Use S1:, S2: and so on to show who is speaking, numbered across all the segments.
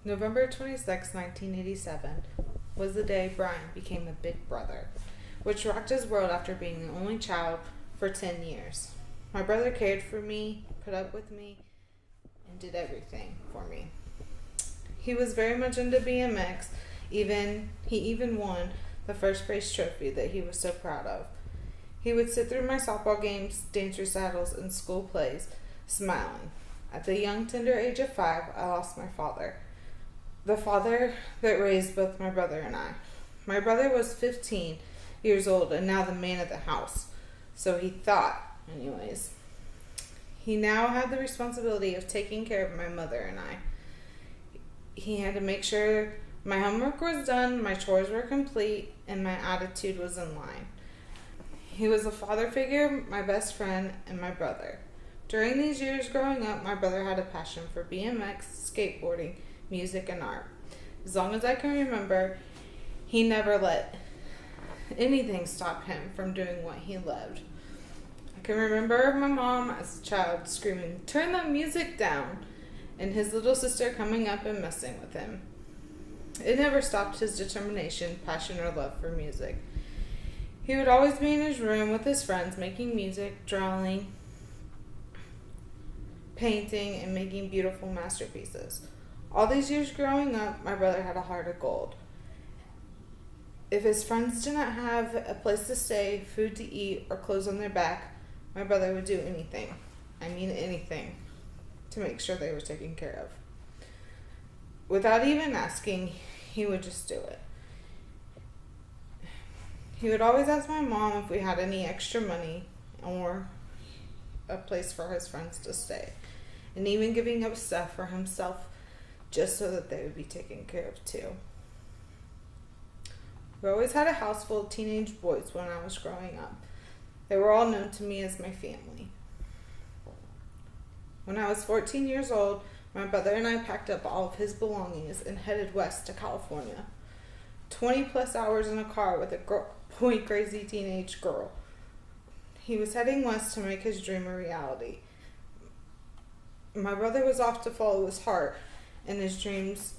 S1: November 26, 1987, was the day Bryan became a big brother, which rocked his world after being the only child for 10 years. My brother cared for me, put up with me, and did everything for me. He was very much into BMX, he even won the first place trophy that he was so proud of. He would sit through my softball games, dance recitals, and school plays, smiling. At the young, tender age of 5, I lost my father. The father that raised both my brother and I. My brother was 15 years old and now the man of the house. So he thought, anyways. He now had the responsibility of taking care of my mother and I. He had to make sure my homework was done, my chores were complete, and my attitude was in line. He was a father figure, my best friend, and my brother. During these years growing up, my brother had a passion for BMX, skateboarding, music, and art. As long as I can remember, he never let anything stop him from doing what he loved. I can remember my mom as a child screaming, "Turn that music down," and his little sister coming up and messing with him. It never stopped his determination, passion, or love for music. He would always be in his room with his friends, making music, drawing, painting, and making beautiful masterpieces. All these years growing up, my brother had a heart of gold. If his friends did not have a place to stay, food to eat, or clothes on their back, my brother would do anything, I mean anything, to make sure they were taken care of. Without even asking, he would just do it. He would always ask my mom if we had any extra money or a place for his friends to stay, and even giving up stuff for himself just so that they would be taken care of too. We always had a house full of teenage boys when I was growing up. They were all known to me as my family. When I was 14 years old, my brother and I packed up all of his belongings and headed west to California. 20 plus hours in a car with a boy crazy teenage girl. He was heading west to make his dream a reality. My brother was off to follow his heart and his dreams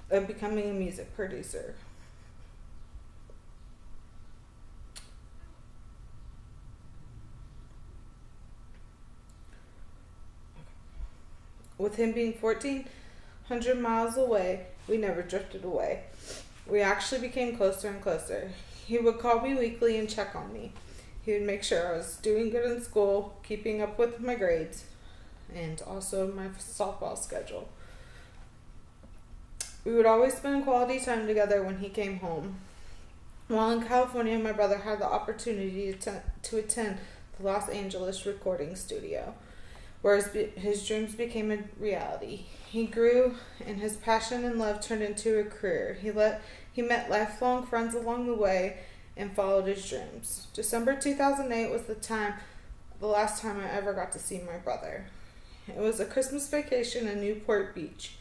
S1: of becoming a music producer. With him being 1,400 miles away, we never drifted away. We actually became closer and closer. He would call me weekly and check on me. He would make sure I was doing good in school, keeping up with my grades, and also my softball schedule. We would always spend quality time together when he came home. While in California, my brother had the opportunity to attend the Los Angeles recording studio, where his dreams became a reality. He grew, and his passion and love turned into a career. He met lifelong friends along the way and followed his dreams. December 2008 was the last time I ever got to see my brother. It was a Christmas vacation in Newport Beach.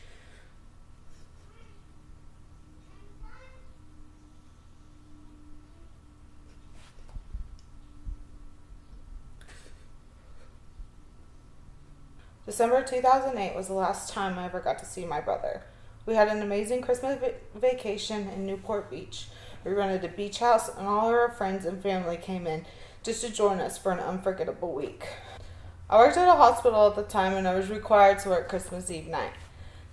S1: December 2008 was the last time I ever got to see my brother. We had an amazing Christmas vacation in Newport Beach. We rented a beach house and all of our friends and family came in just to join us for an unforgettable week. I worked at a hospital at the time and I was required to work Christmas Eve night.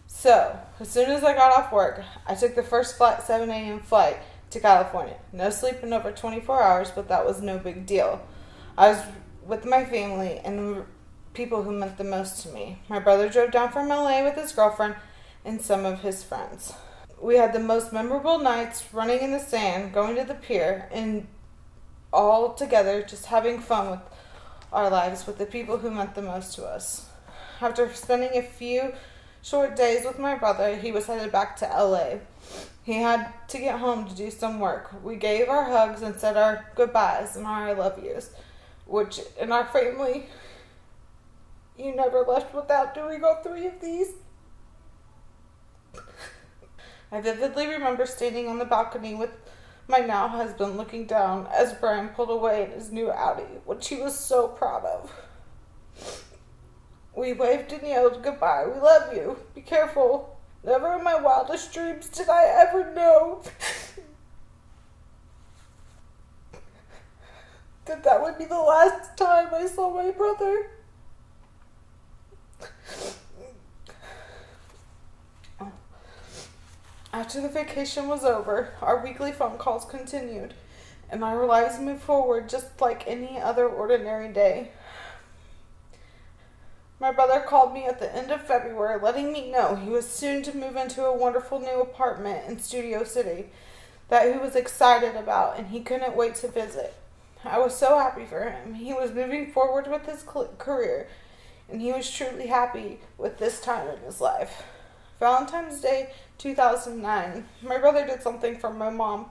S1: So, as soon as I got off work, I took the first 7 a.m. flight to California. No sleep in over 24 hours, but that was no big deal. I was with my family and people who meant the most to me. My brother drove down from LA with his girlfriend and some of his friends. We had the most memorable nights running in the sand, going to the pier, and all together just having fun with our lives with the people who meant the most to us. After spending a few short days with my brother, he was headed back to LA. He had to get home to do some work. We gave our hugs and said our goodbyes and our I love yous, which in our family, you never left without doing all 3 of these. I vividly remember standing on the balcony with my now husband looking down as Bryan pulled away in his new Audi, which he was so proud of. We waved and yelled, "Goodbye, we love you, be careful," Never in my wildest dreams did I ever know that would be the last time I saw my brother. After the vacation was over, our weekly phone calls continued, and our lives moved forward just like any other ordinary day. My brother called me at the end of February, letting me know he was soon to move into a wonderful new apartment in Studio City that he was excited about, and he couldn't wait to visit. I was so happy for him. He was moving forward with his career, and he was truly happy with this time in his life. Valentine's Day 2009, my brother did something for my mom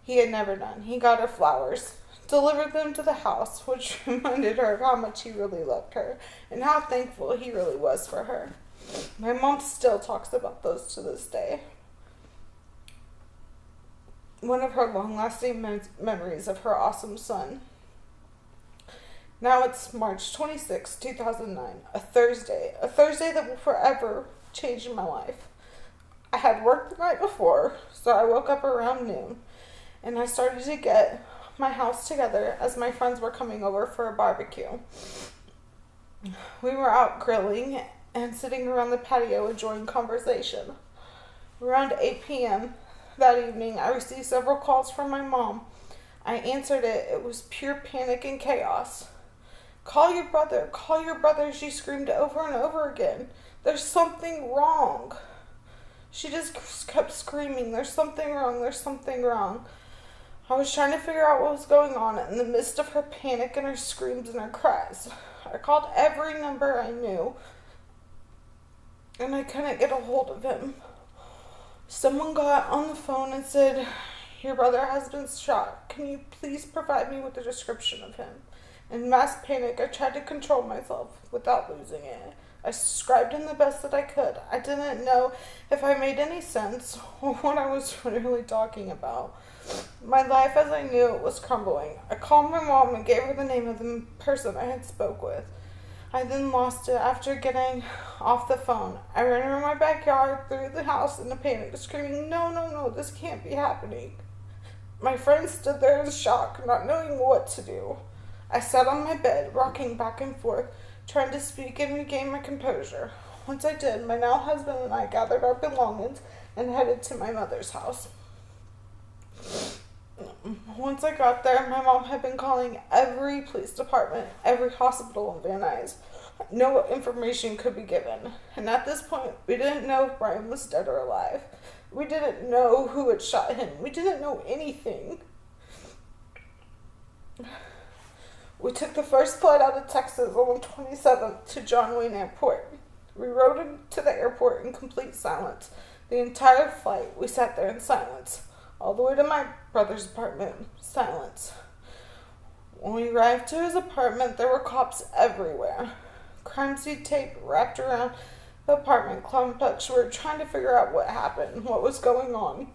S1: he had never done. He got her flowers, delivered them to the house, which reminded her of how much he really loved her and how thankful he really was for her. My mom still talks about those to this day. One of her long-lasting memories of her awesome son. Now it's March 26, 2009, a Thursday that will forever change my life. I had worked the night before, so I woke up around noon, and I started to get my house together as my friends were coming over for a barbecue. We were out grilling and sitting around the patio enjoying conversation. Around 8 p.m. that evening, I received several calls from my mom. I answered it. It was pure panic and chaos. Call your brother, she screamed over and over again. There's something wrong. She just kept screaming, there's something wrong. I was trying to figure out what was going on in the midst of her panic and her screams and her cries. I called every number I knew, and I couldn't get a hold of him. Someone got on the phone and said, your brother has been shot. Can you please provide me with a description of him? In mass panic, I tried to control myself without losing it. I described him the best that I could. I didn't know if I made any sense or what I was really talking about. My life as I knew it was crumbling. I called my mom and gave her the name of the person I had spoke with. I then lost it after getting off the phone. I ran around my backyard, through the house in a panic, screaming, no, this can't be happening. My friend stood there in shock, not knowing what to do. I sat on my bed, rocking back and forth, trying to speak and regain my composure. Once I did, my now husband and I gathered our belongings and headed to my mother's house. Once I got there, my mom had been calling every police department, every hospital in Van Nuys. No information could be given. And at this point, we didn't know if Bryan was dead or alive. We didn't know who had shot him. We didn't know anything. We took the first flight out of Texas on the 27th to John Wayne Airport. We rode into the airport in complete silence. The entire flight, we sat there in silence. All the way to my brother's apartment, silence. When we arrived to his apartment, there were cops everywhere. Crime scene tape wrapped around the apartment complex. We were trying to figure out what happened, what was going on.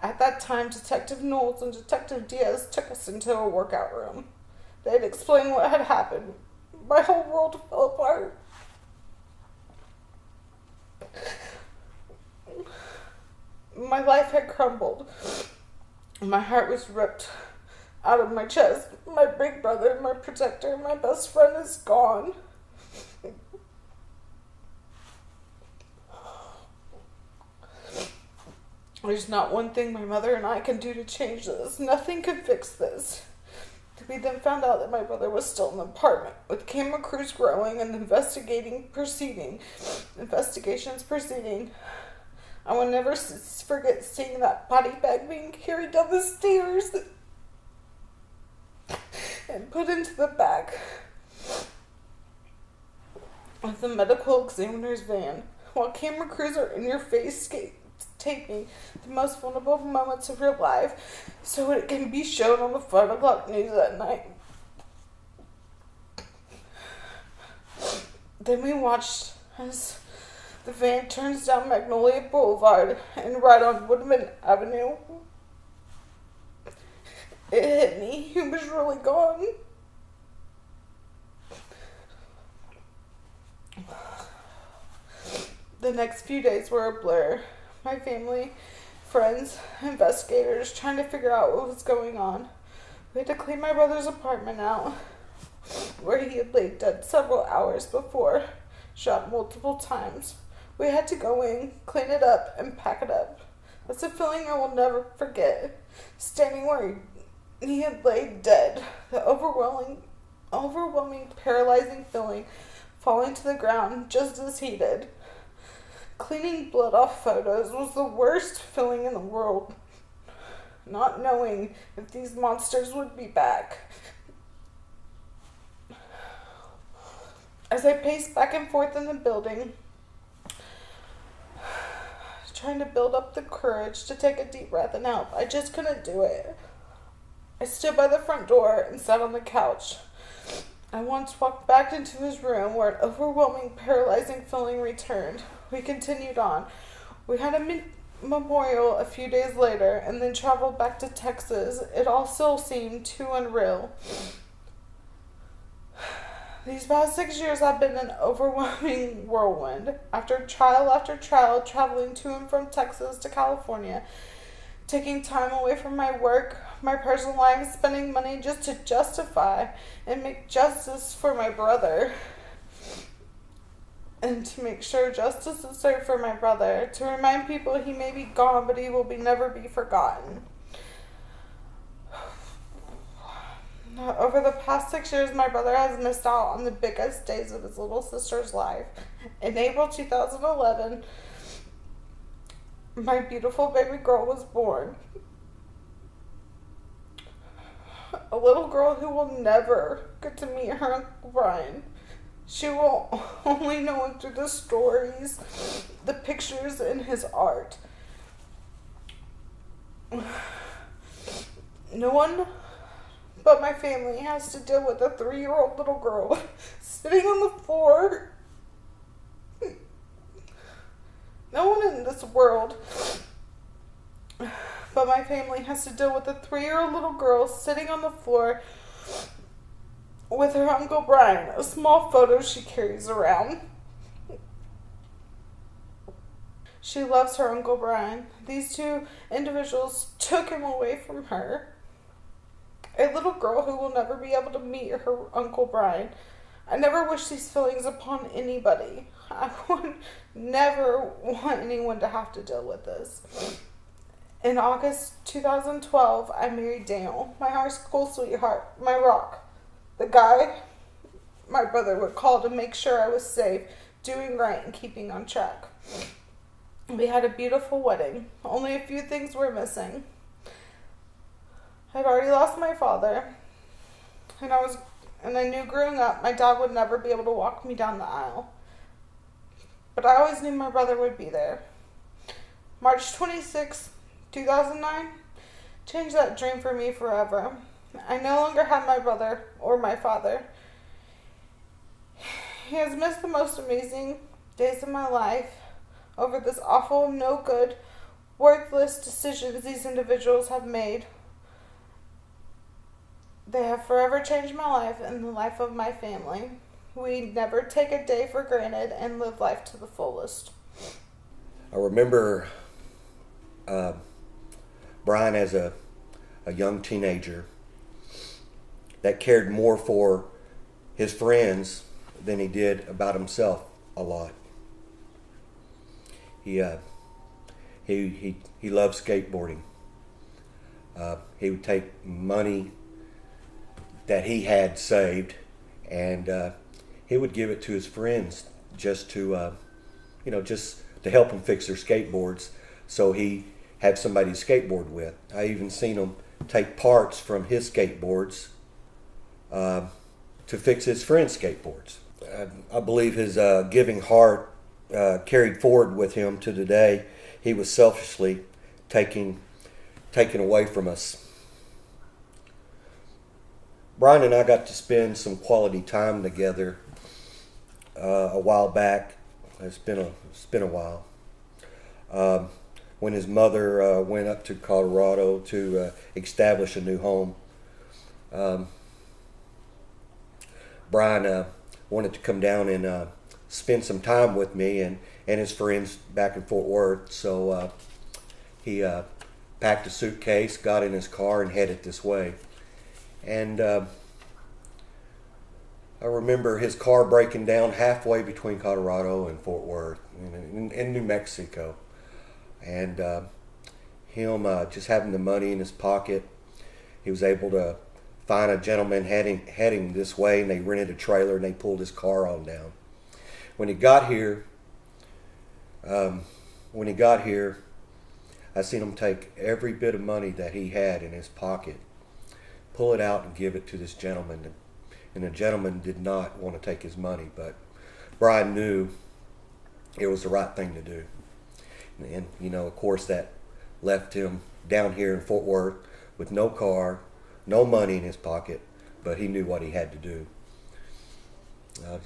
S1: At that time, Detective Knowles and Detective Diaz took us into a workout room. They had explained what had happened. My whole world fell apart. My life had crumbled. My heart was ripped out of my chest. My big brother, my protector, my best friend is gone. There's not one thing my mother and I can do to change this. Nothing could fix this. We then found out that my brother was still in the apartment, with camera crews growing and investigations proceeding. I will never forget seeing that body bag being carried down the stairs and put into the back of the medical examiner's van, while camera crews are in your face taping the most vulnerable moments of your life so it can be shown on the 5 o'clock news at night. Then we watched as the van turns down Magnolia Boulevard and right on Woodman Avenue. It hit me. He was really gone. The next few days were a blur. My family, friends, investigators trying to figure out what was going on. We had to clean my brother's apartment out, where he had laid dead several hours before, shot multiple times. We had to go in, clean it up, and pack it up. That's a feeling I will never forget. Standing where he had laid dead, the overwhelming, paralyzing feeling, falling to the ground just as he did. Cleaning blood off photos was the worst feeling in the world. Not knowing if these monsters would be back. As I paced back and forth in the building, trying to build up the courage to take a deep breath and help, I just couldn't do it. I stood by the front door and sat on the couch. I once walked back into his room where an overwhelming, paralyzing feeling returned. We continued on. We had a memorial a few days later and then traveled back to Texas. It all still seemed too unreal. These past 6 years have been an overwhelming whirlwind. After trial, traveling to and from Texas to California, taking time away from my work, my personal life, spending money just to justify and make justice for my brother. And to make sure justice is served for my brother. To remind people he may be gone, but he will never be forgotten. Over the past 6 years, my brother has missed out on the biggest days of his little sister's life. In April 2011, my beautiful baby girl was born. A little girl who will never get to meet her Uncle Bryan. She will only know him through the stories, the pictures, and his art. No one but my family has to deal with a 3-year-old little girl sitting on the floor. No one in this world but my family has to deal with a 3-year-old little girl sitting on the floor with her Uncle Bryan, a small photo she carries around. She loves her Uncle Bryan. These two individuals took him away from her. A little girl who will never be able to meet her Uncle Bryan. I never wish these feelings upon anybody. I would never want anyone to have to deal with this. In August 2012, I married Daniel, my high school sweetheart, my rock. The guy my brother would call to make sure I was safe, doing right, and keeping on track. We had a beautiful wedding. Only a few things were missing. I'd already lost my father, and I knew growing up my dad would never be able to walk me down the aisle. But I always knew my brother would be there. March 26, 2009 changed that dream for me forever. I no longer had my brother or my father. He has missed the most amazing days of my life over this awful, no good, worthless decisions these individuals have made. They have forever changed my life and the life of my family. We never take a day for granted and live life to the fullest.
S2: I remember Bryan as a young teenager that cared more for his friends than he did about himself a lot. He loved skateboarding. He would take money that he had saved, and he would give it to his friends just to, just to help them fix their skateboards, so he had somebody to skateboard with. I even seen him take parts from his skateboards to fix his friends' skateboards. I believe his giving heart carried forward with him to today. He was selfishly taken away from us. Bryan and I got to spend some quality time together a while back. It's been a while. When his mother went up to Colorado to establish a new home, Bryan wanted to come down and spend some time with me and his friends back in Fort Worth. So he packed a suitcase, got in his car, and headed this way. And I remember his car breaking down halfway between Colorado and Fort Worth in New Mexico. And him just having the money in his pocket, he was able to find a gentleman heading this way, and they rented a trailer and they pulled his car on down. When he got here, I seen him take every bit of money that he had in his pocket, pull it out and give it to this gentleman. And the gentleman did not want to take his money, but Bryan knew it was the right thing to do. And of course, that left him down here in Fort Worth with no car, no money in his pocket, but he knew what he had to do.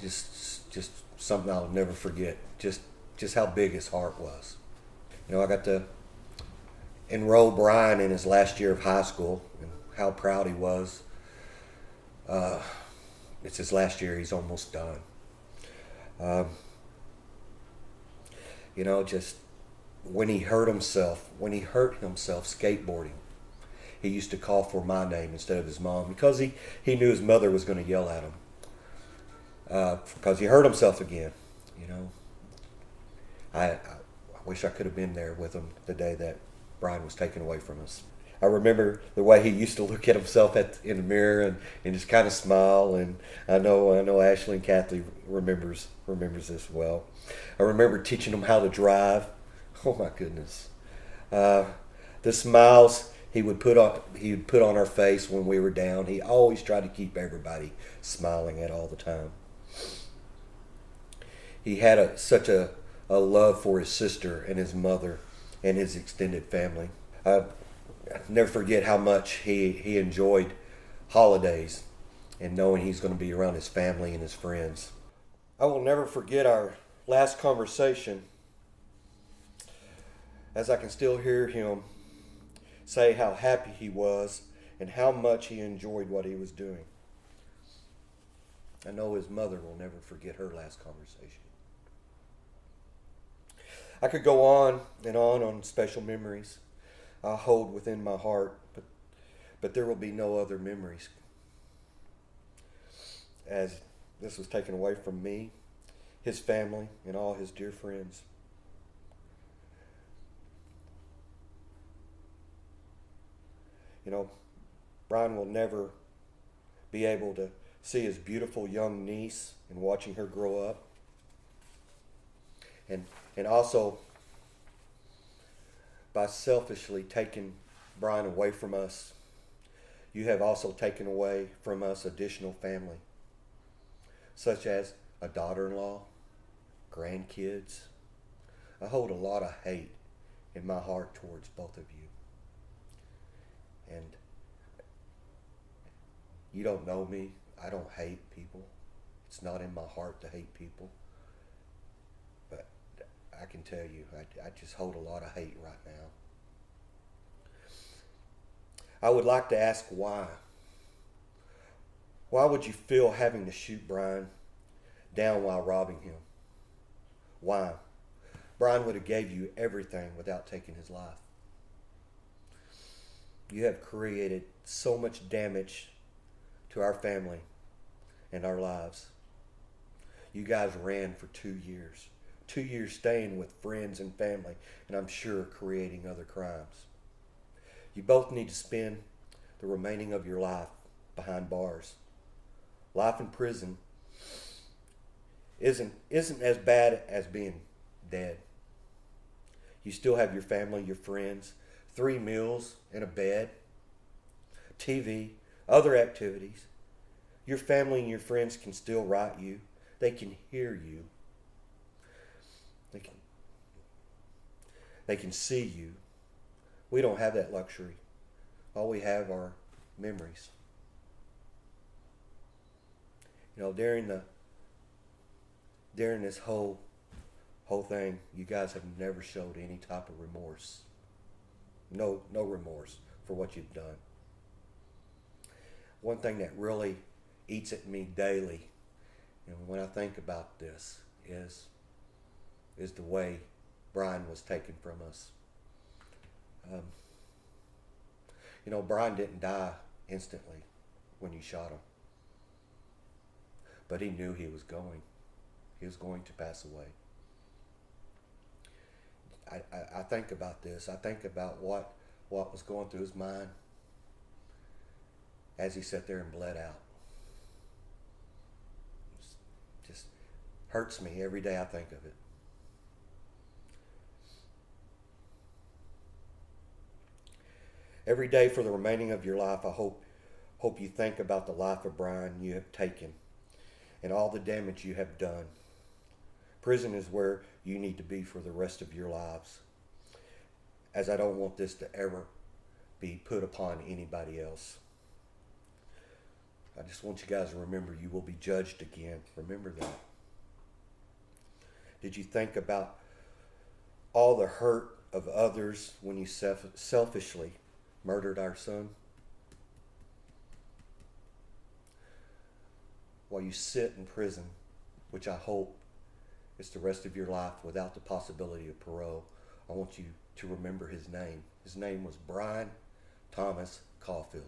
S2: Just something I'll never forget. Just how big his heart was. I got to enroll Bryan in his last year of high school, and how proud he was. It's his last year. He's almost done. Just when he hurt himself skateboarding, he used to call for my name instead of his mom because he knew his mother was going to yell at him because he hurt himself again. I wish I could have been there with him the day that Bryan was taken away from us. I remember the way he used to look at himself in the mirror and just kind of smile. And I know Ashley and Kathy remembers this well. I remember teaching him how to drive. Oh my goodness, the smiles he would put on our face when we were down. He always tried to keep everybody smiling at all the time. He had such a love for his sister and his mother and his extended family. I never forget how much he enjoyed holidays and knowing he's going to be around his family and his friends. I will never forget our last conversation, as I can still hear him say how happy he was and how much he enjoyed what he was doing. I know his mother will never forget her last conversation. I could go on and on special memories I hold within my heart, but there will be no other memories, as this was taken away from me, his family, and all his dear friends. Bryan will never be able to see his beautiful young niece and watching her grow up. And also, by selfishly taking Bryan away from us, you have also taken away from us additional family, such as a daughter-in-law, grandkids. I hold a lot of hate in my heart towards both of you. And you don't know me. I don't hate people. It's not in my heart to hate people. But I can tell you, I just hold a lot of hate right now. I would like to ask why. Why would you feel having to shoot Bryan down while robbing him? Why? Bryan would have gave you everything without taking his life. You have created so much damage to our family and our lives. You guys ran for 2 years. 2 years staying with friends and family, and I'm sure creating other crimes. You both need to spend the remaining of your life behind bars. Life in prison isn't as bad as being dead. You still have your family, your friends, 3 meals and a bed, TV, other activities. Your family and your friends can still write you. They can hear you. They can see you. We don't have that luxury. All we have are memories. During this whole thing, you guys have never showed any type of remorse. No remorse for what you've done. One thing that really eats at me daily, when I think about this, is the way Bryan was taken from us. Um, Bryan didn't die instantly when you shot him, but he knew he was going to pass away. I think about this. I think about what was going through his mind as he sat there and bled out. It just hurts me every day I think of it. Every day for the remaining of your life, I hope you think about the life of Bryan you have taken and all the damage you have done. Prison is where you need to be for the rest of your lives, as I don't want this to ever be put upon anybody else. I just want you guys to remember you will be judged again. Remember that. Did you think about all the hurt of others when you selfishly murdered our son? While you sit in prison, which I hope is the rest of your life without the possibility of parole, I want you to remember his name. His name was Bryan Thomas Caulfield.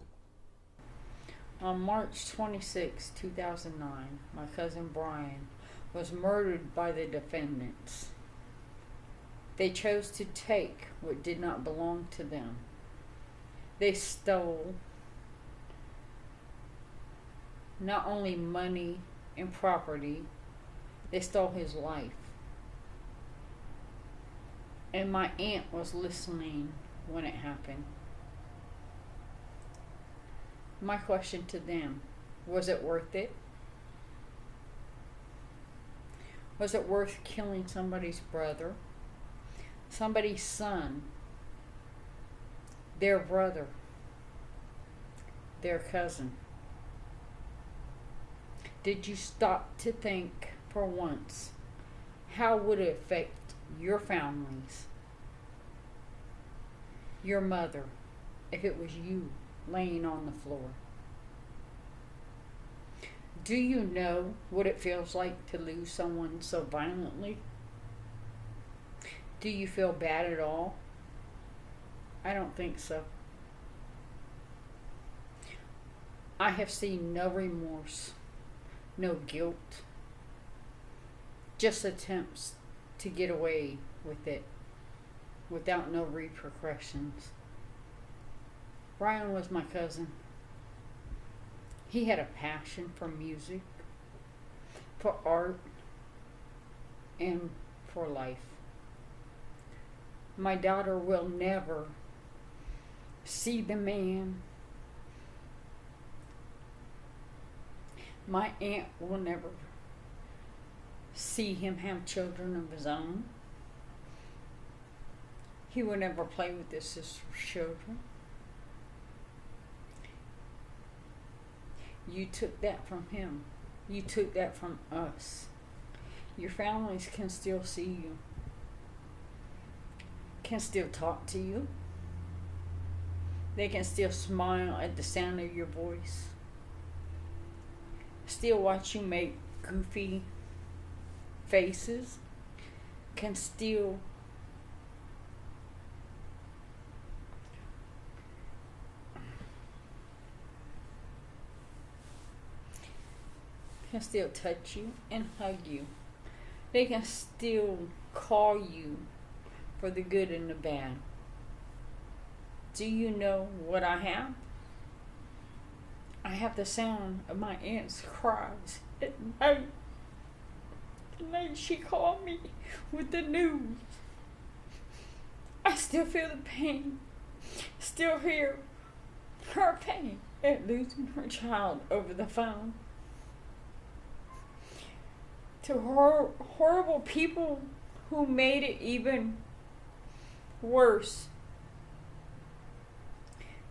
S3: On March 26, 2009, my cousin Bryan was murdered by the defendants. They chose to take what did not belong to them. They stole not only money and property, they stole his life. And my aunt was listening when it happened. My question to them, was it worth it? Was it worth killing somebody's brother, somebody's son, their brother, their cousin? Did you stop to think for once, how would it affect your families, your mother, if it was you laying on the floor? Do you know what it feels like to lose someone so violently? Do you feel bad at all? I don't think so. I have seen no remorse, no guilt, just attempts to get away with it without no repercussions. Bryan was my cousin. He had a passion for music, for art, and for life. My daughter will never see the man. My aunt will never see him have children of his own. He will never play with his sister's children. You took that from him. You took that from us. Your families can still see you, can still talk to you. They can still smile at the sound of your voice, still watch you make goofy faces, can still touch you and hug you. They can still call you for the good and the bad. Do you know what I have? I have the sound of my aunt's cries at night. The night she called me with the news. I still feel the pain. Still hear her pain at losing her child over the phone. To her horrible people who made it even worse.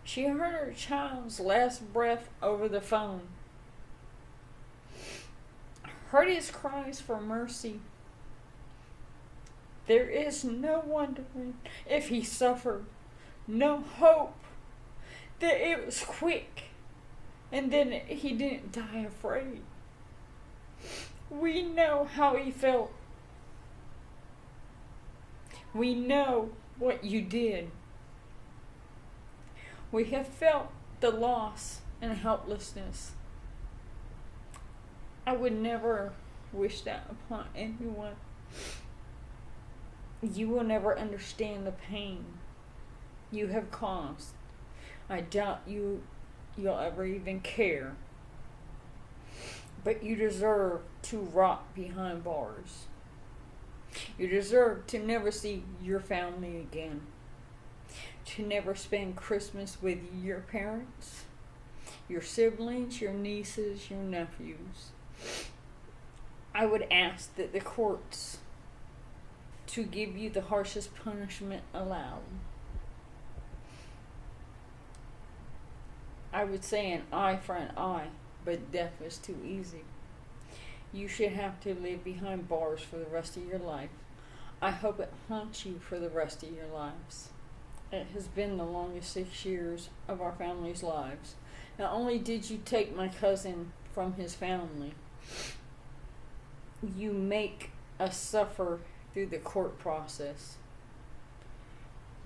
S3: She heard her child's last breath over the phone. Heard his cries for mercy. There is no wondering if he suffered. No hope that it was quick and then he didn't die afraid. We know how he felt. We know what you did. We have felt the loss and helplessness. I would never wish that upon anyone. You will never understand the pain you have caused. I doubt you'll ever even care. But you deserve to rot behind bars. You deserve to never see your family again. To never spend Christmas with your parents, your siblings, your nieces, your nephews. I would ask that the courts to give you the harshest punishment allowed. I would say an eye for an eye, but death is too easy. You should have to live behind bars for the rest of your life. I hope it haunts you for the rest of your lives. It has been the longest 6 years of our family's lives. Not only did you take my cousin from his family, you make us suffer through the court process.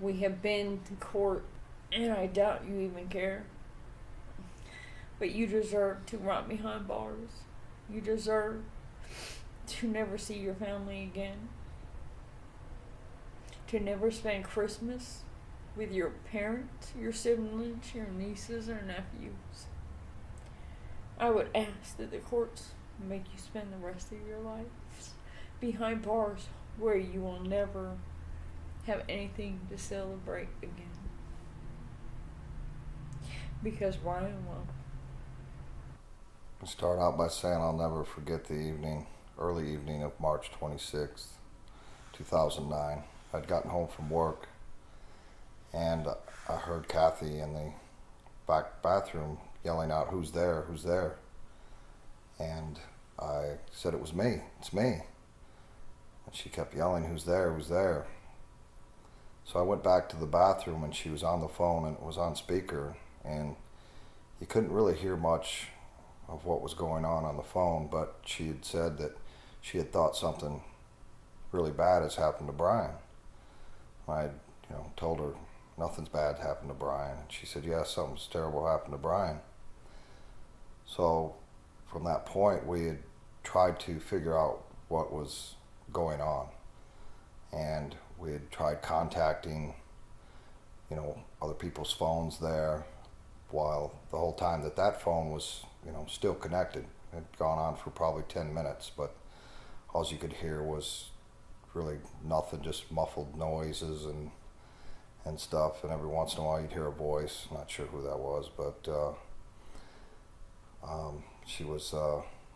S3: We have been to court, and I doubt you even care. But you deserve to rot behind bars. You deserve to never see your family again. To never spend Christmas with your parents, your siblings, your nieces or nephews. I would ask that the courts make you spend the rest of your lives behind bars where you will never have anything to celebrate again. Because Bryan will.
S4: I start out by saying I'll never forget the early evening of March 26th, 2009. I'd gotten home from work and I heard Kathy in the back bathroom yelling out, "Who's there? Who's there?" And I said, "It was me. It's me." And she kept yelling, "Who's there? Who's there?" So I went back to the bathroom and she was on the phone and it was on speaker and you couldn't really hear much of what was going on the phone, but she had said that she had thought something really bad has happened to Bryan. I had, told her nothing's bad happened to Bryan, and she said, "Yeah, something's terrible happened to Bryan." So from that point, we had tried to figure out what was going on, and we had tried contacting, other people's phones there, while the whole time that phone was, still connected. It had gone on for probably 10 minutes, but all you could hear was really nothing, just muffled noises and stuff, and every once in a while you'd hear a voice. Not sure who that was, but she was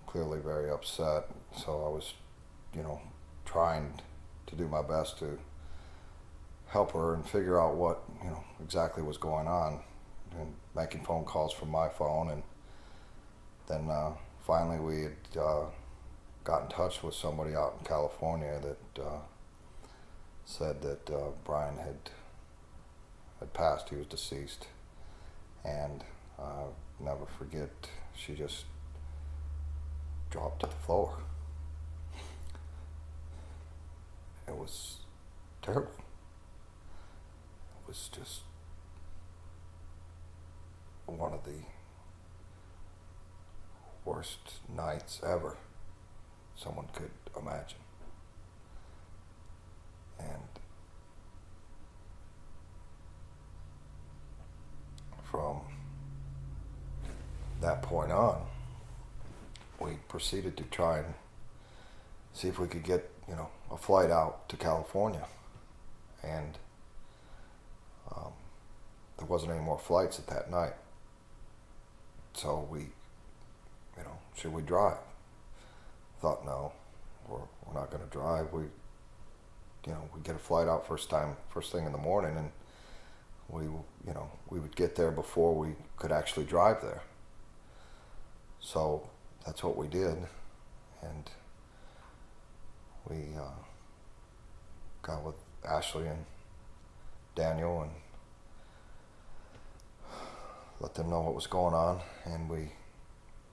S4: clearly very upset, so I was, trying to do my best to help her and figure out what, exactly was going on, and making phone calls from my phone, and then finally we had got in touch with somebody out in California that said that Bryan had passed. He was deceased, and I'll never forget, she just dropped to the floor. It was terrible. It was just one of the worst nights ever someone could imagine. And from that point on, we proceeded to try and see if we could get, a flight out to California. And there wasn't any more flights at that night. So we, should we drive? Thought, no, we're not going to drive. We get a flight out first thing in the morning, and we would get there before we could actually drive there. So that's what we did, and we got with Ashley and Daniel and let them know what was going on, and we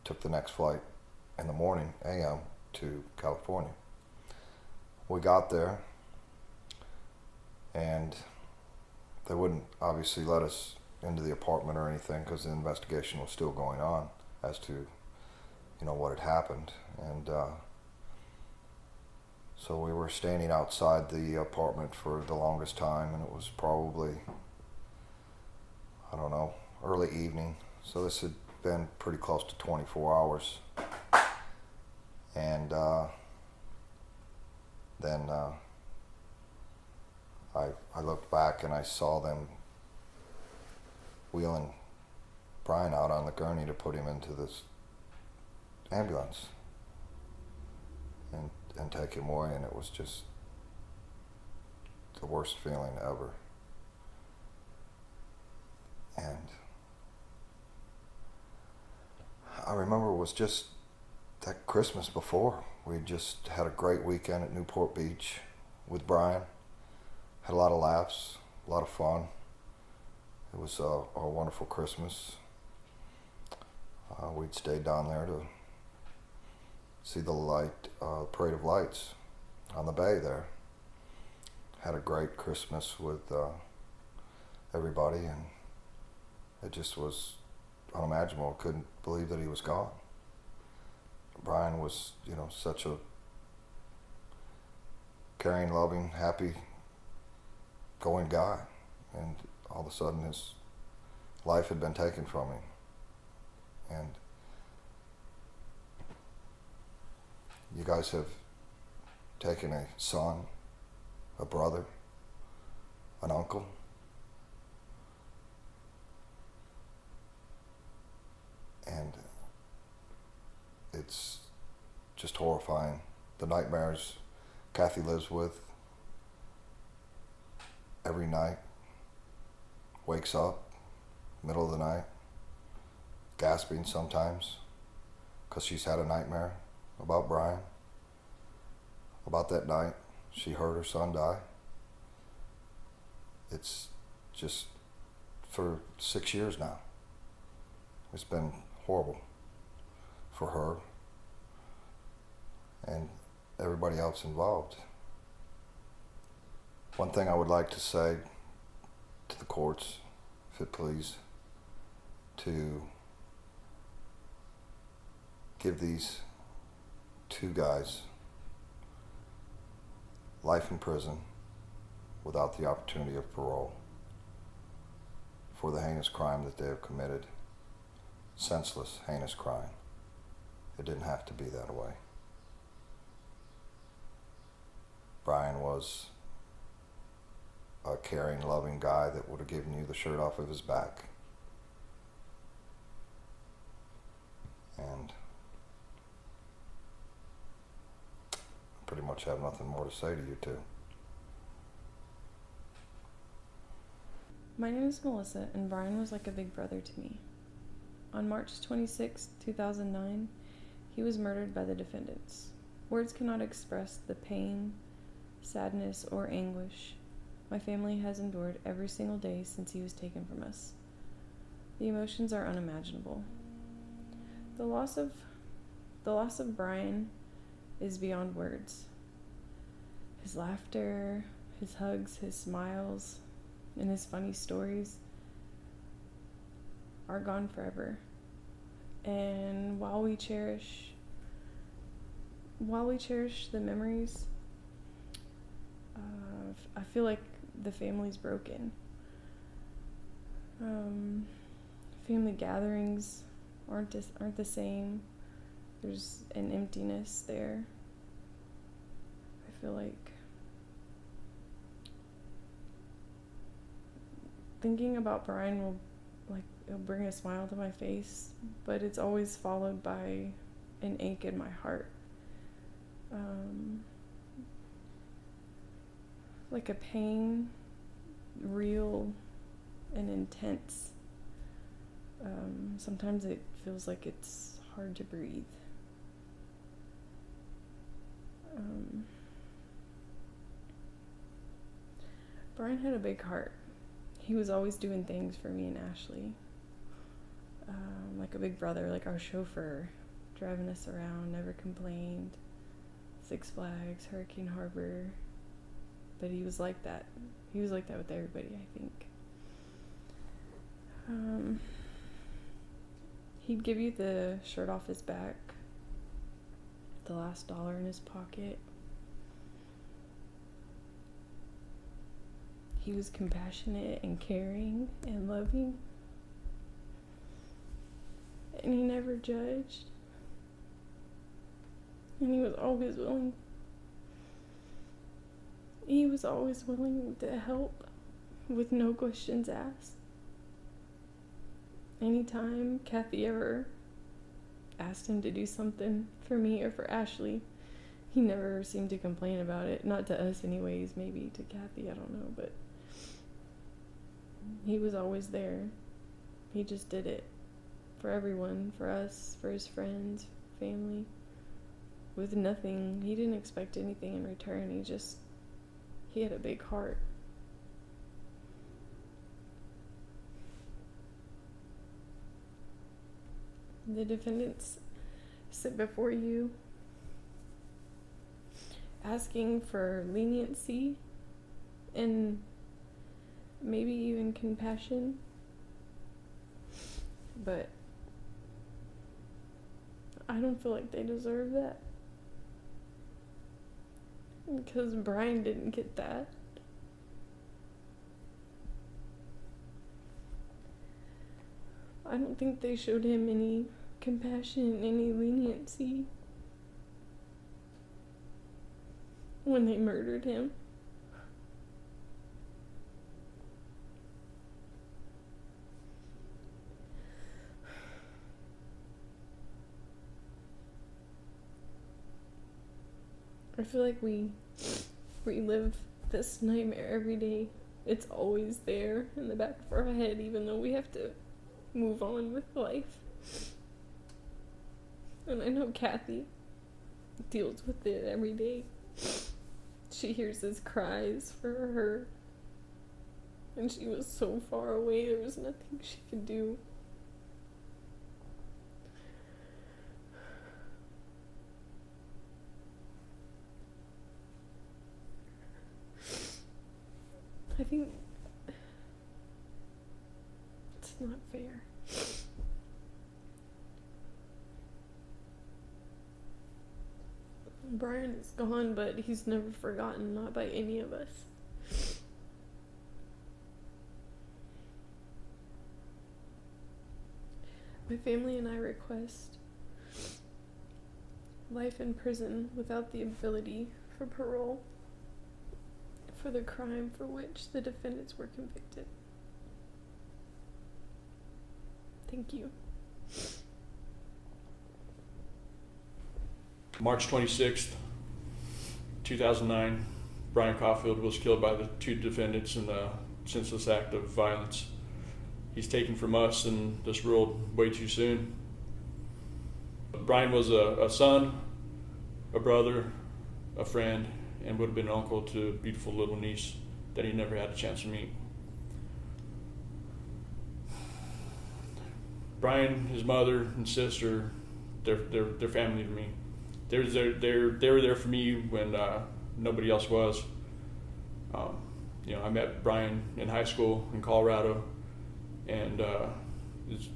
S4: took the next flight in the morning, AM, to California. We got there, and they wouldn't obviously let us into the apartment or anything because the investigation was still going on as to, what had happened. And so we were standing outside the apartment for the longest time, and it was probably, I don't know, early evening. So this had been pretty close to 24 hours. And then I looked back and I saw them wheeling Bryan out on the gurney to put him into this ambulance and take him away, and it was just the worst feeling ever. And I remember it was just that Christmas before. We just had a great weekend at Newport Beach with Bryan. Had a lot of laughs, a lot of fun. It was a wonderful Christmas. We'd stayed down there to see the parade of lights on the bay there. Had a great Christmas with everybody, and it just was unimaginable. Couldn't believe that he was gone. Bryan was, such a caring, loving, happy going guy, and all of a sudden his life had been taken from him. And you guys have taken a son, a brother, an uncle, and it's just horrifying. The nightmares Kathy lives with every night, wakes up, middle of the night, gasping sometimes, because she's had a nightmare about Bryan, about that night she heard her son die. It's just for 6 years now. It's been horrible for her and everybody else involved. One thing I would like to say to the courts, if it please, to give these two guys life in prison without the opportunity of parole for the heinous crime that they have committed. Senseless, heinous crime. It didn't have to be that way. Bryan was a caring, loving guy that would have given you the shirt off of his back. And I pretty much have nothing more to say to you two.
S5: My name is Melissa, and Bryan was like a big brother to me. On March 26, 2009, he was murdered by the defendants. Words cannot express the pain, sadness, or anguish my family has endured every single day since he was taken from us. The emotions are unimaginable. The loss of Bryan is beyond words. His laughter, his hugs, his smiles, and his funny stories are gone forever. And while we cherish the memories, I feel like the family's broken. Family gatherings aren't the same. There's an emptiness there. I feel like thinking about Bryan it'll bring a smile to my face, but it's always followed by an ache in my heart. Like a pain, real and intense. Sometimes it feels like it's hard to breathe. Bryan had a big heart. He was always doing things for me and Ashley. Like a big brother, like our chauffeur, driving us around, never complained. Six Flags, Hurricane Harbor. But he was like that. He was like that with everybody, I think. He'd give you the shirt off his back, the last dollar in his pocket. He was compassionate and caring and loving. And he never judged. And he was always willing. He was always willing to help with no questions asked. Anytime Kathy ever asked him to do something for me or for Ashley, he never seemed to complain about it. Not to us anyways, maybe to Kathy, I don't know, but he was always there. He just did it for everyone, for us, for his friends, family, with nothing. He didn't expect anything in return. He had a big heart. The defendants sit before you asking for leniency and maybe even compassion, but I don't feel like they deserve that, because Bryan didn't get that. I don't think they showed him any compassion, any leniency when they murdered him. I feel like we relive this nightmare every day. It's always there in the back of our head, even though we have to move on with life. And I know Kathy deals with it every day. She hears his cries for her. And she was so far away, there was nothing she could do. I think it's not fair. Bryan is gone, but he's never forgotten, not by any of us. My family and I request life in prison without the ability for parole for the crime for which the defendants were convicted. Thank you.
S6: March 26th, 2009, Bryan Caulfield was killed by the two defendants in a senseless act of violence. He's taken from us and this world way too soon. Bryan was a son, a brother, a friend, and would have been an uncle to a beautiful little niece that he never had a chance to meet. Bryan, his mother and sister, they're family to me. They were there for me when nobody else was. I met Bryan in high school in Colorado, and was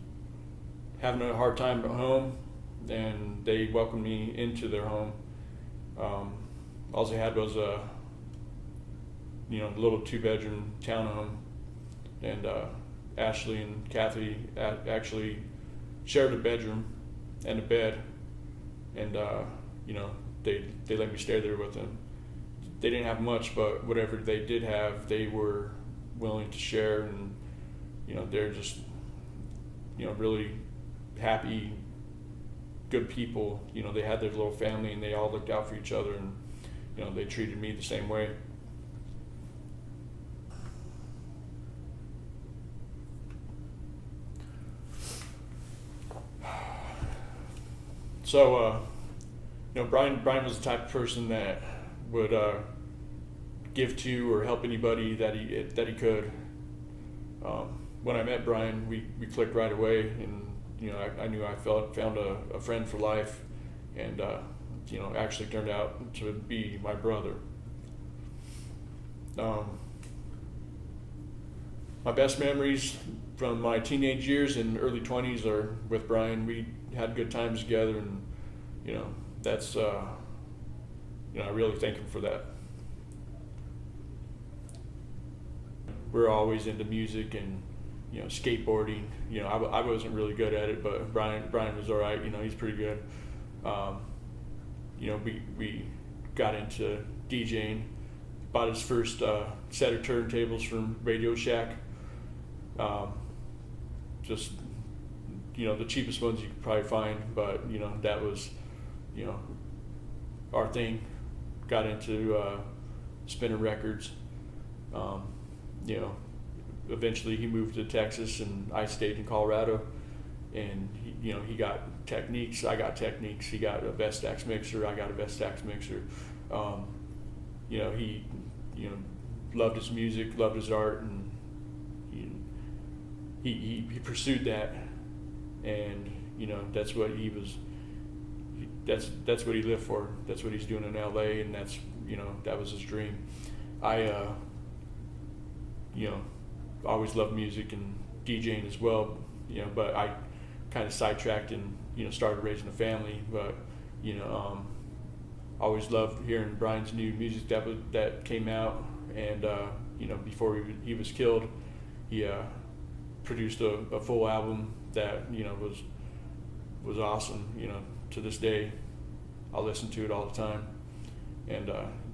S6: having a hard time at home, and they welcomed me into their home. All they had was a little 2-bedroom townhome, and Ashley and Kathy actually shared a bedroom and a bed, and they let me stay there with them. They didn't have much, but whatever they did have, they were willing to share, and they're just really happy, good people. They had their little family, and they all looked out for each other, and they treated me the same way. So, Bryan was the type of person that would give to or help anybody that he could. When I met Bryan, we clicked right away, and I knew I found a friend for life, and actually turned out to be my brother. My best memories from my teenage years and early 20s are with Bryan. We had good times together, and that's I really thank him for that. We're always into music and skateboarding. I wasn't really good at it, but Bryan was all right. He's pretty good. We got into DJing. Bought his first set of turntables from Radio Shack. Just the cheapest ones you could probably find, but that was our thing. Got into spinning records. Eventually he moved to Texas, and I stayed in Colorado. And he got techniques, I got techniques. He got a Vestax mixer, I got a Vestax mixer. He loved his music, loved his art, and he pursued that. And that's what he was. That's what he lived for. That's what he's doing in LA, and that was his dream. I always loved music and DJing as well. But I kind of sidetracked and started raising a family. But always loved hearing Bryan's new music that came out. And before he was killed, he produced a full album that was awesome. To this day, I'll listen to it all the time. And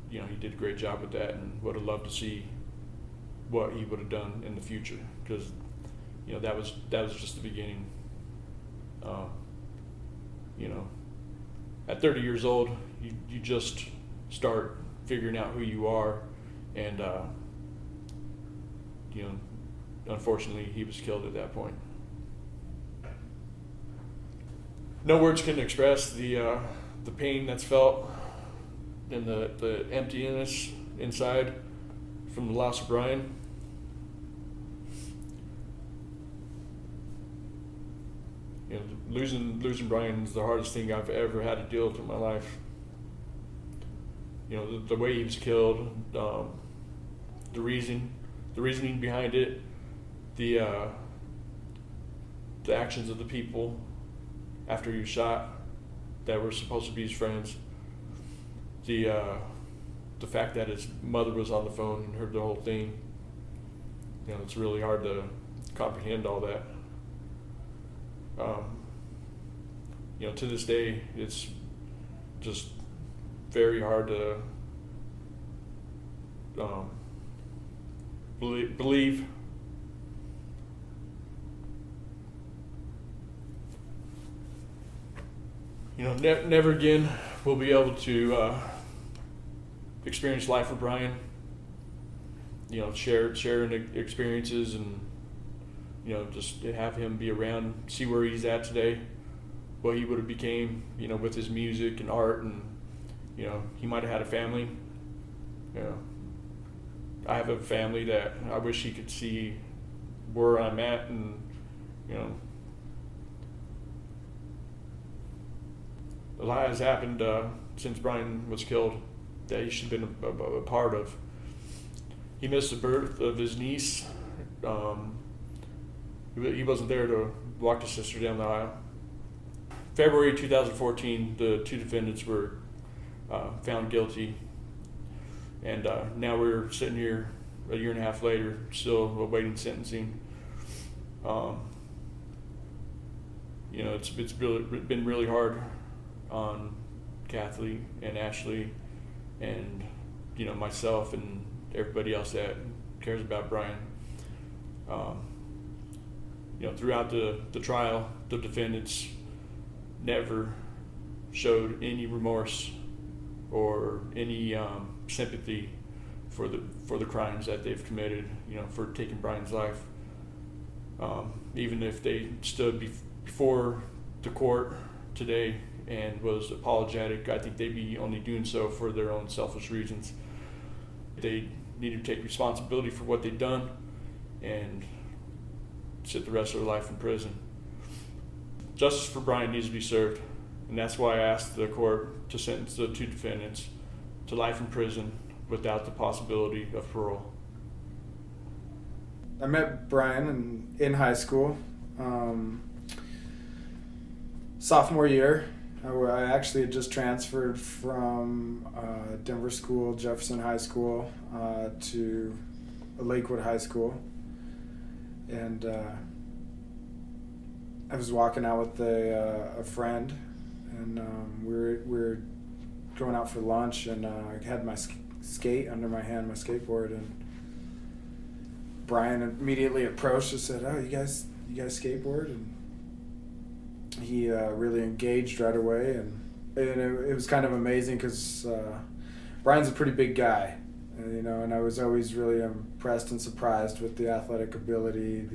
S6: he did a great job with that, and would have loved to see what he would have done in the future, because that was just the beginning. At 30 years old, you just start figuring out who you are, and unfortunately he was killed at that point. No words can express the pain that's felt and the emptiness inside from the loss of Bryan. Losing Bryan is the hardest thing I've ever had to deal with in my life. The way he was killed, the reasoning behind it, the actions of the people after he was shot that were supposed to be his friends, the fact that his mother was on the phone and heard the whole thing. It's really hard to comprehend all that. To this day, it's just very hard to believe. Never again will be able to experience life with Bryan. Sharing experiences, and just have him be around, see where he's at today, what he would have became, with his music and art, and he might have had a family. I have a family that I wish he could see where I'm at, and a lot has happened since Bryan was killed that he should have been a part of. He missed the birth of his niece. He wasn't there to walk his sister down the aisle. February 2014, the two defendants were found guilty, and now we're sitting here a year and a half later, still awaiting sentencing. It's been really hard on Kathy and Ashley, and myself and everybody else that cares about Bryan. Throughout the trial, the defendants never showed any remorse or any sympathy for the crimes that they've committed, for taking Bryan's life. Even if they stood before the court today and was apologetic, I think they'd be only doing so for their own selfish reasons. They need to take responsibility for what they've done and sit the rest of their life in prison. Justice for Bryan needs to be served, And that's why I asked the court to sentence the two defendants to life in prison without the possibility of parole.
S7: I met Bryan in high school, sophomore year. I actually had just transferred from Denver school, Jefferson High School, to Lakewood High School. And I was walking out with a friend, and we were going out for lunch, and I had my skate under my hand, my skateboard, and Bryan immediately approached and said, "Oh, you guys skateboard?" And he really engaged right away, and it was kind of amazing because Bryan's a pretty big guy, and I was always really impressed and surprised with the athletic ability,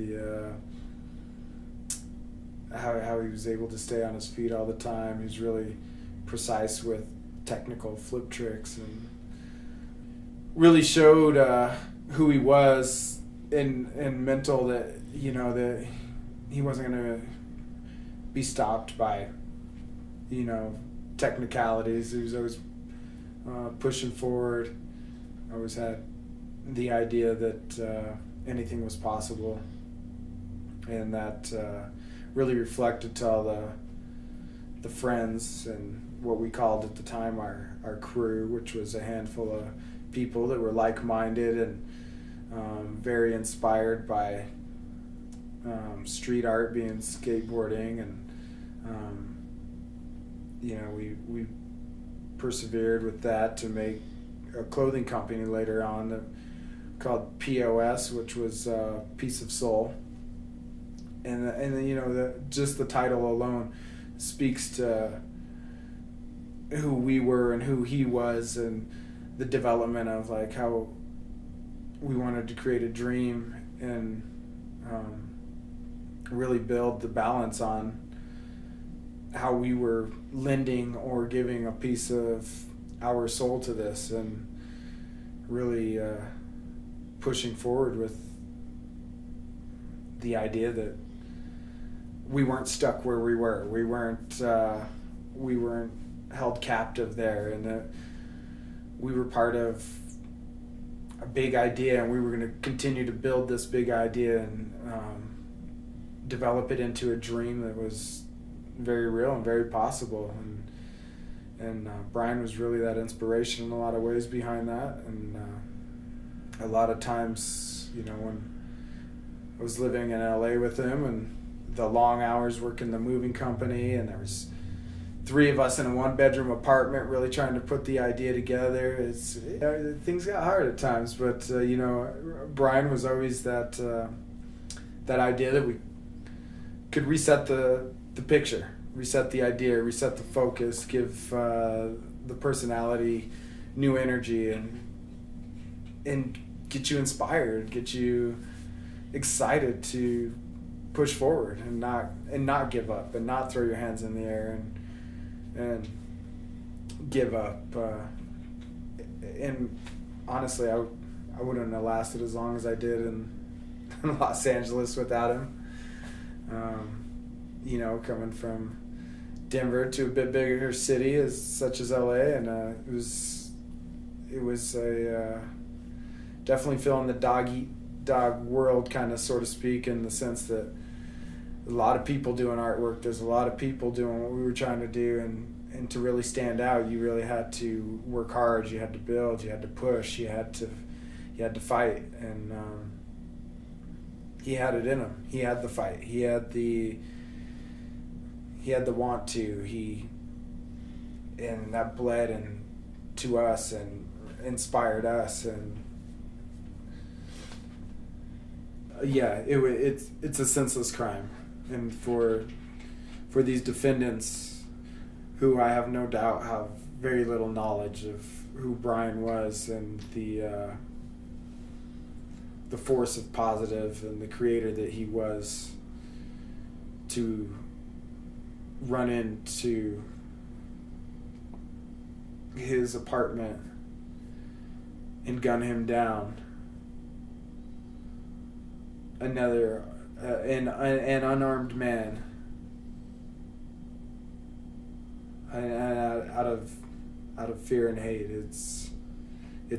S7: how he was able to stay on his feet all the time. He was really precise with technical flip tricks, and really showed who he was in mental, that that he wasn't going to be stopped by technicalities. He was always pushing forward. Always had the idea that anything was possible, and that really reflected to all the friends and what we called at the time our crew, which was a handful of people that were like-minded and very inspired by street art, being skateboarding, and we persevered with that to make a clothing company later on that called POS, which was Piece of Soul, and just the title alone speaks to who we were and who he was, and the development of like how we wanted to create a dream and really build the balance on how we were lending or giving a piece of our soul to this, and really pushing forward with the idea that we weren't stuck where we were. We weren't held captive there, and that we were part of a big idea, and we were going to continue to build this big idea and develop it into a dream that was very real and very possible. And Bryan was really that inspiration in a lot of ways behind that. And a lot of times, when I was living in LA with him, and the long hours working the moving company, and there was 3 of us in a 1-bedroom apartment really trying to put the idea together. Things got hard at times, but Bryan was always that idea that we could reset the picture, reset the idea, reset the focus, give the personality new energy, and get you inspired, get you excited to push forward and not give up, and not throw your hands in the air and give up. And honestly, I wouldn't have lasted as long as I did in Los Angeles without him. Coming from Denver to a bit bigger city such as LA, and it was a definitely feeling the dog eat dog world, kind of, so to speak, in the sense that a lot of people doing artwork, there's a lot of people doing what we were trying to do, and to really stand out, you really had to work hard, you had to build, you had to push, you had to fight. And he had it in him. He had the fight. He had the want to. And that bled to us and inspired us. And it's a senseless crime. And for these defendants, who I have no doubt have very little knowledge of who Bryan was, and the force of positive and the creator that he was, to run into his apartment and gun him down, another an unarmed man, and out of fear and hate. It's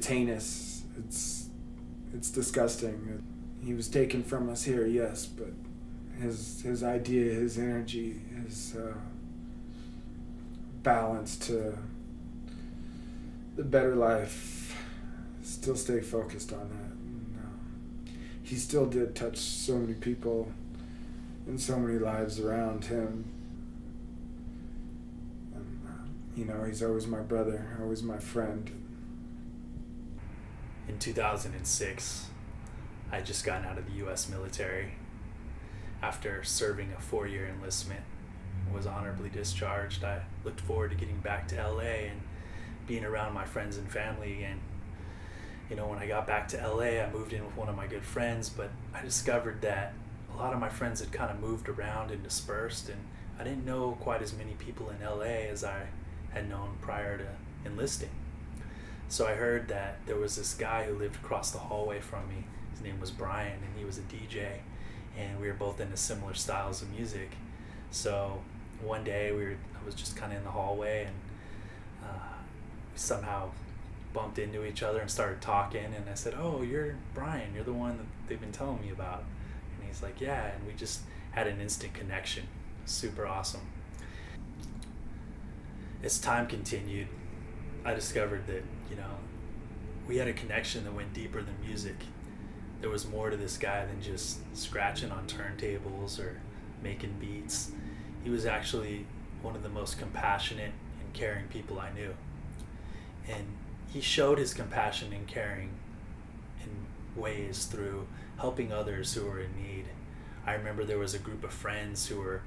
S7: heinous. It's disgusting. He was taken from us here, yes, but his idea, his energy, his balance to the better life, still stay focused on that. And, he still did touch so many people and so many lives around him. And, he's always my brother, always my friend.
S8: In 2006, I had just gotten out of the U.S. military after serving a 4-year enlistment. Was honorably discharged. I looked forward to getting back to LA and being around my friends and family again. When I got back to LA, I moved in with one of my good friends, but I discovered that a lot of my friends had kind of moved around and dispersed, and I didn't know quite as many people in LA as I had known prior to enlisting. So I heard that there was this guy who lived across the hallway from me. His name was Bryan, and he was a DJ, and we were both into similar styles of music. So one day I was just kind of in the hallway, and we somehow bumped into each other and started talking, and I said, "Oh, you're Bryan, you're the one that they've been telling me about." And he's like, "Yeah," and we just had an instant connection. Super awesome. As time continued, I discovered that, we had a connection that went deeper than music. There was more to this guy than just scratching on turntables or making beats. He was actually one of the most compassionate and caring people I knew. And he showed his compassion and caring in ways through helping others who were in need. I remember there was a group of friends who were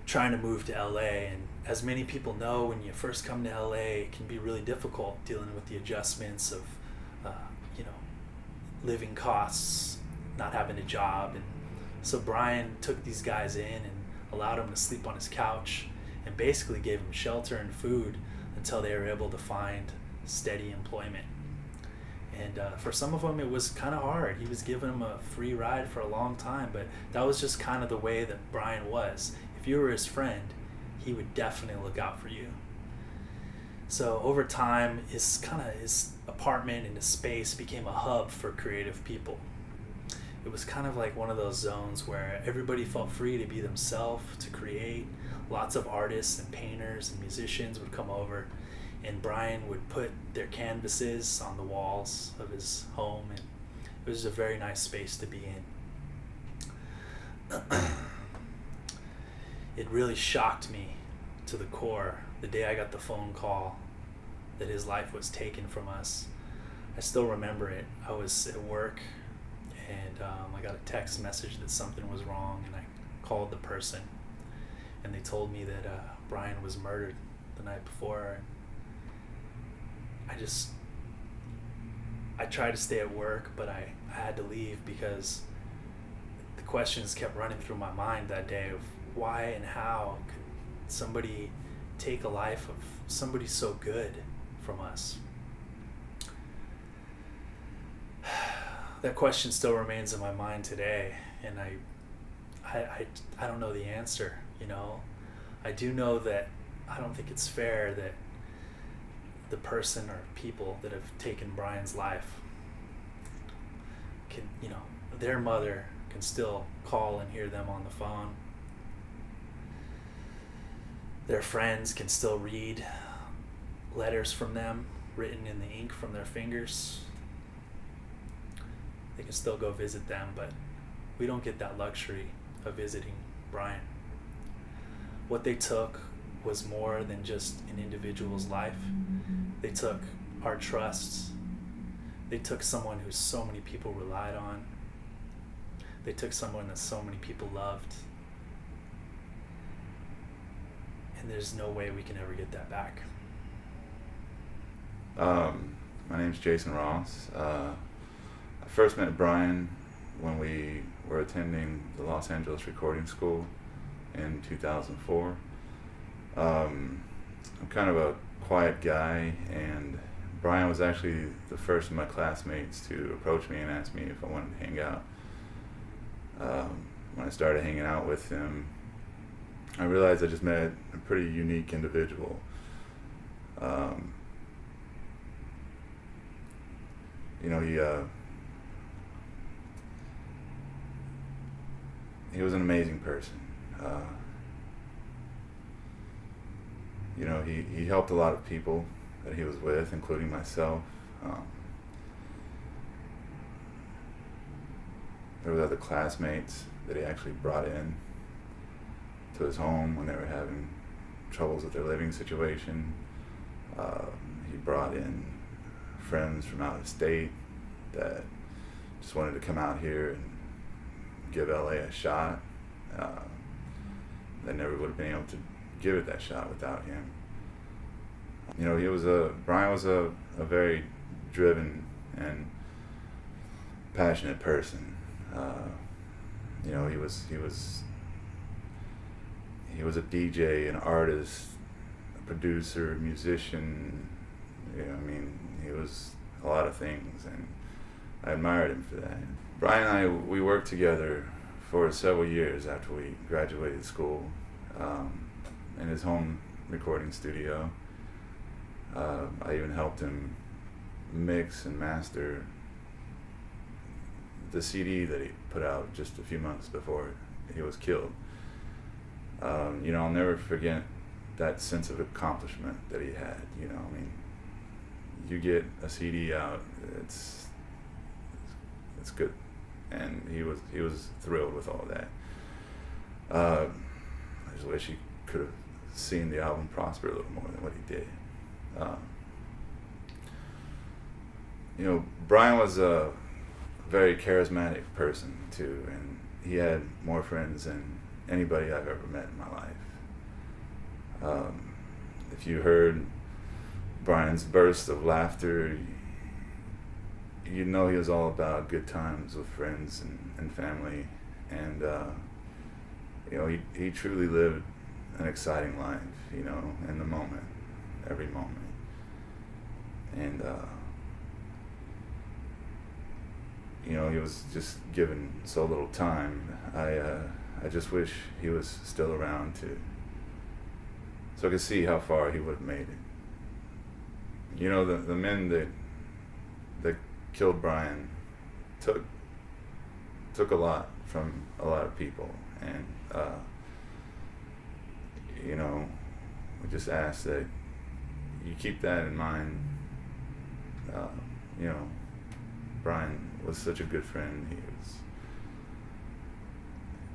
S8: trying to move to LA, and as many people know, when you first come to LA, it can be really difficult dealing with the adjustments of living costs, not having a job. And so Bryan took these guys in and allowed them to sleep on his couch and basically gave them shelter and food until they were able to find steady employment. And for some of them, it was kind of hard. He was giving them a free ride for a long time, but that was just kind of the way that Bryan was. If you were his friend, he would definitely look out for you. So over time, his apartment and his space became a hub for creative people. It was kind of like one of those zones where everybody felt free to be themselves, to create. Lots of artists and painters and musicians would come over, and Bryan would put their canvases on the walls of his home, and it was a very nice space to be in. It really shocked me to the core the day I got the phone call that his life was taken from us. I still remember it. I was at work, and I got a text message that something was wrong, and I called the person, and they told me that Bryan was murdered the night before. I tried to stay at work, but I had to leave because the questions kept running through my mind that day of why and how could somebody take a life of somebody so good from us. That question still remains in my mind today, and I don't know the answer. I do know that I don't think it's fair that the person or people that have taken Bryan's life can, their mother can still call and hear them on the phone. Their friends can still read letters from them written in the ink from their fingers. They can still go visit them, but we don't get that luxury of visiting Bryan. What they took was more than just an individual's life. They took our trusts. They took someone who so many people relied on. They took someone that so many people loved. And there's no way we can ever get that back.
S9: My name's Jason Ross. I first met Bryan when we were attending the Los Angeles Recording School in 2004. I'm kind of a quiet guy, and Bryan was actually the first of my classmates to approach me and ask me if I wanted to hang out. When I started hanging out with him, I realized I just met a pretty unique individual. You know, he was an amazing person. You know, he helped a lot of people that he was with, including myself. There were other classmates that he actually brought in to his home when they were having troubles with their living situation. He brought in friends from out of state that just wanted to come out here and give LA a shot. They never would have been able to give it that shot without him. You know, Bryan was a very driven and passionate person. You know, he was a DJ, an artist, a producer, musician. You know, I mean, he was a lot of things, and I admired him for that. Bryan and we worked together for several years after we graduated school in his home recording studio. I even helped him mix and master the CD that he put out just a few months before he was killed. You know, I'll never forget that sense of accomplishment that he had. You know, I mean, you get a CD out, it's good, and he was thrilled with all that. I just wish he could have seen the album prosper a little more than what he did. You know, Bryan was a very charismatic person too, and he had more friends than anybody I've ever met in my life. If you heard Bryan's burst of laughter, you know he was all about good times with friends and family, and you know, he truly lived an exciting life, you know, in the moment, every moment. And you know, he was just given so little time. I just wish he was still around so I could see how far he would have made it. You know, the men that killed Bryan took a lot from a lot of people, and you know, we just ask that you keep that in mind. You know, Bryan was such a good friend.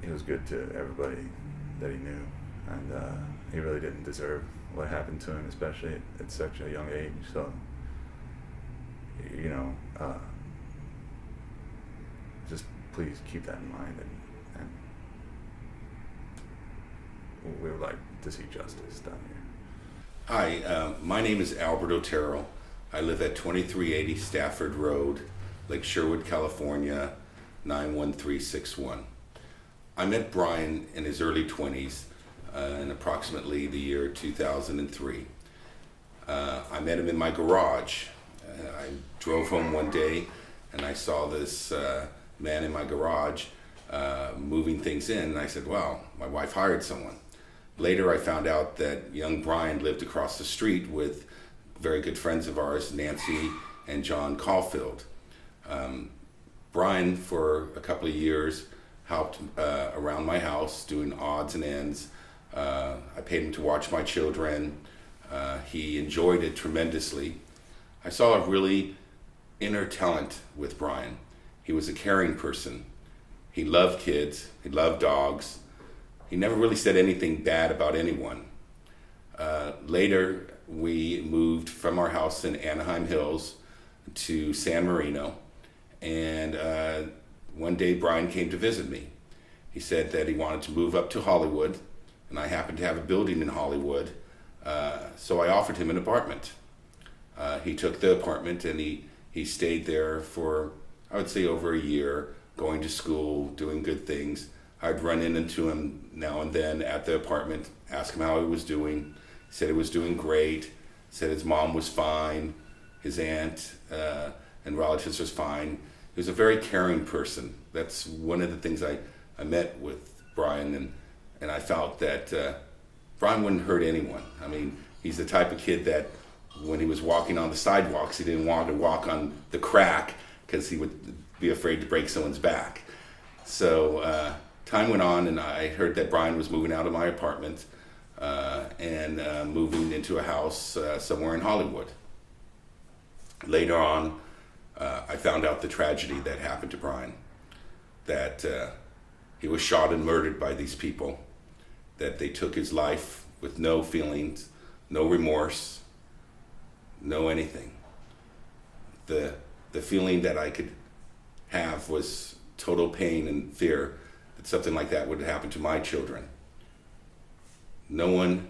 S9: He was good to everybody that he knew, and he really didn't deserve what happened to him, especially at such a young age. So, you know, just please keep that in mind, and we would like to see justice done here.
S10: Hi, my name is Albert Otero. I live at 2380 Stafford Road, Lake Sherwood, California, 91361. I met Bryan in his early 20s, in approximately the year 2003. I met him in my garage. I drove home one day and I saw this man in my garage moving things in, and I said, wow, my wife hired someone. Later I found out that young Bryan lived across the street with very good friends of ours, Nancy and John Caulfield. Bryan, for a couple of years, helped around my house doing odds and ends. I paid him to watch my children. He enjoyed it tremendously. I saw a really inner talent with Bryan. He was a caring person. He loved kids. He loved dogs. He never really said anything bad about anyone. Later, we moved from our house in Anaheim Hills to San Marino, and one day Bryan came to visit me. He said that he wanted to move up to Hollywood, and I happened to have a building in Hollywood, so I offered him an apartment. He took the apartment, and he stayed there for, I would say, over a year, going to school, doing good things. I'd run into him now and then at the apartment, ask him how he was doing. He said he was doing great, said his mom was fine, his aunt and relatives was fine. He was a very caring person. That's one of the things I met with Bryan, and I felt that Bryan wouldn't hurt anyone. I mean, he's the type of kid that when he was walking on the sidewalks, he didn't want to walk on the crack because he would be afraid to break someone's back. So time went on, and I heard that Bryan was moving out of my apartment and moving into a house somewhere in Hollywood. Later on, I found out the tragedy that happened to Bryan, that he was shot and murdered by these people, that they took his life with no feelings, no remorse, no anything. The feeling that I could have was total pain and fear that something like that would happen to my children. No one,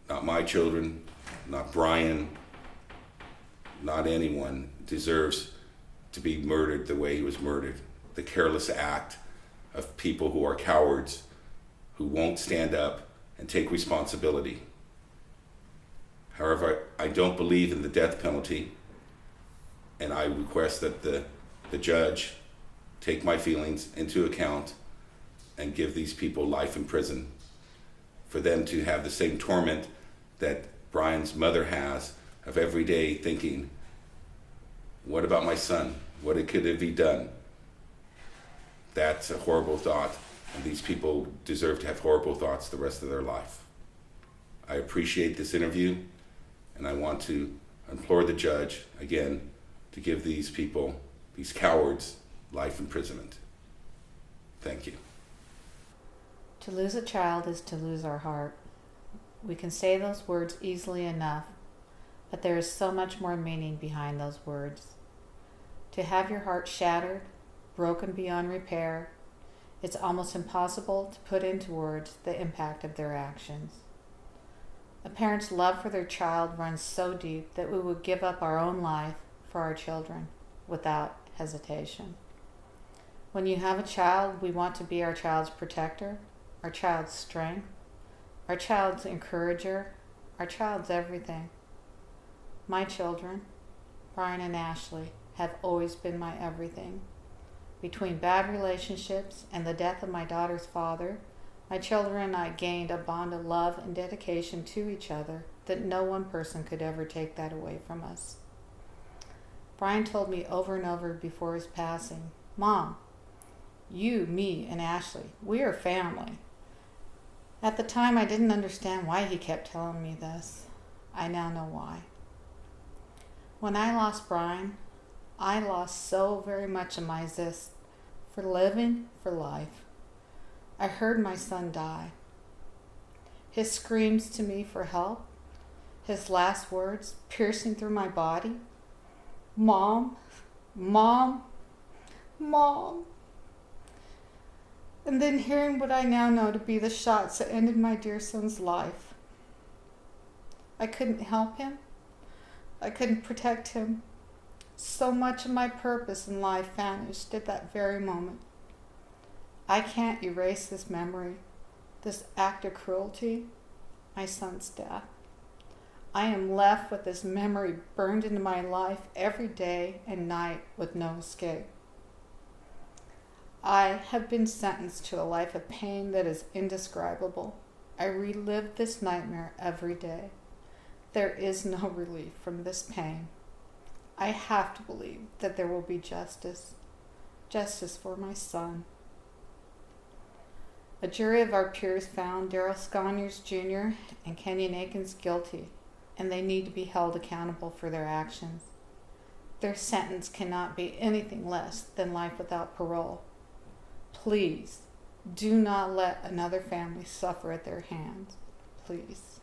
S10: not my children, not Bryan, not anyone deserves to be murdered the way he was murdered. The careless act of people who are cowards, who won't stand up and take responsibility. However, I don't believe in the death penalty, and I request that the judge take my feelings into account and give these people life in prison, for them to have the same torment that Bryan's mother has of every day thinking, what about my son? What could have he done? That's a horrible thought, and these people deserve to have horrible thoughts the rest of their life. I appreciate this interview, and I want to implore the judge, again, to give these people, these cowards, life imprisonment. Thank you.
S11: To lose a child is to lose our heart. We can say those words easily enough, but there is so much more meaning behind those words. To have your heart shattered, broken beyond repair, it's almost impossible to put into words the impact of their actions. A parent's love for their child runs so deep that we would give up our own life for our children without hesitation. When you have a child, we want to be our child's protector, our child's strength, our child's encourager, our child's everything. My children, Bryan and Ashley, have always been my everything. Between bad relationships and the death of my daughter's father, my children and I gained a bond of love and dedication to each other that no one person could ever take that away from us. Bryan told me over and over before his passing, Mom, you, me, and Ashley, we are family. At the time, I didn't understand why he kept telling me this. I now know why. When I lost Bryan, I lost so very much of my zest for living, for life. I heard my son die. His screams to me for help, his last words piercing through my body, Mom, Mom, Mom. And then hearing what I now know to be the shots that ended my dear son's life. I couldn't help him. I couldn't protect him. So much of my purpose in life vanished at that very moment. I can't erase this memory, this act of cruelty, my son's death. I am left with this memory burned into my life every day and night with no escape. I have been sentenced to a life of pain that is indescribable. I relive this nightmare every day. There is no relief from this pain. I have to believe that there will be justice. Justice for my son. A jury of our peers found Darrell Sconiers Jr. and Kenyon Akins guilty, and they need to be held accountable for their actions. Their sentence cannot be anything less than life without parole. Please, do not let another family suffer at their hands. Please.